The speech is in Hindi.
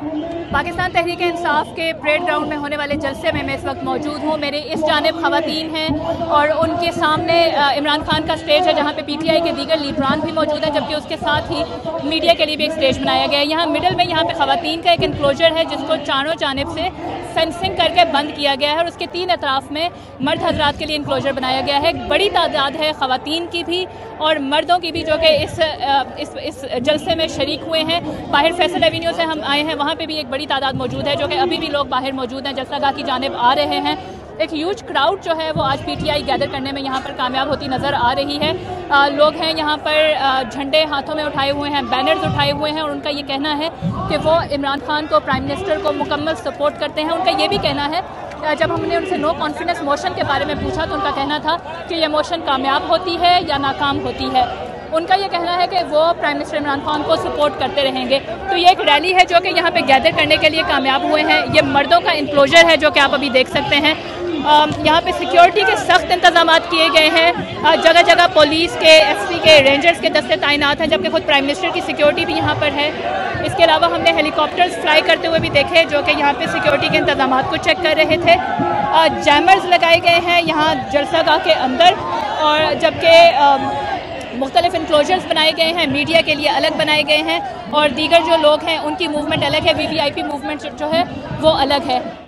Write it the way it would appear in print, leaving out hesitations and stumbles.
पाकिस्तान तहरीक इंसाफ के परेड ग्राउंड में होने वाले जलसे में मैं इस वक्त मौजूद हूँ। मेरे इस जानिब ख़वातीन हैं और उनके सामने इमरान खान का स्टेज है जहाँ पे पीटीआई के दीगर लीडरान भी मौजूद हैं, जबकि उसके साथ ही मीडिया के लिए भी एक स्टेज बनाया गया है। यहाँ मिडल में यहाँ पे ख़वातीन का एक इंक्लोजर है जिसको चारों जानिब से फेंसिंग करके बंद किया गया है और उसके तीन अतराफ़ में मर्द हजरात के लिए इंक्लोजर बनाया गया है। बड़ी तादाद है ख़वातीन की भी और मर्दों की भी जो कि इस जलसे में शरीक हुए हैं। बाहर फैसल एवेन्यू से हम आए हैं, वहाँ पे भी एक बड़ी तादाद मौजूद है जो कि अभी भी लोग बाहर मौजूद हैं, जलसागाह की जानिब आ रहे हैं। एक ह्यूज क्राउड जो है वो आज पीटीआई गैदर करने में यहाँ पर कामयाब होती नज़र आ रही है। लोग हैं यहाँ पर झंडे हाथों में उठाए हुए हैं, बैनर्स उठाए हुए हैं और उनका ये कहना है कि वो इमरान खान को, प्राइम मिनिस्टर को मुकम्मल सपोर्ट करते हैं। उनका ये भी कहना है, जब हमने उनसे नो कॉन्फिडेंस मोशन के बारे में पूछा तो उनका कहना था कि यह मोशन कामयाब होती है या नाकाम होती है। उनका ये कहना है कि वो प्राइम मिनिस्टर इमरान खान को सपोर्ट करते रहेंगे। तो ये एक रैली है जो कि यहाँ पे गैदर करने के लिए कामयाब हुए हैं। ये मर्दों का इंक्लोजर है जो कि आप अभी देख सकते हैं। यहाँ पे सिक्योरिटी के सख्त इंतजाम किए गए हैं। जगह जगह पुलिस के, एसपी के, रेंजर्स के दस्ते तैनात हैं, जबकि खुद प्राइम मिनिस्टर की सिक्योरिटी भी यहाँ पर है। इसके अलावा हमने हेलीकॉप्टर्स फ्लाई करते हुए भी देखे जो कि यहाँ पे सिक्योरिटी के इंतजाम को चेक कर रहे थे। जैमर्स लगाए गए हैं यहाँ जलसागाह के अंदर और जबकि मुख्तलिफ इंक्लोजर्स बनाए गए हैं, मीडिया के लिए अलग बनाए गए हैं और दीगर जो लोग हैं उनकी मूवमेंट अलग है, वीवीआईपी मूवमेंट जो है वो अलग है।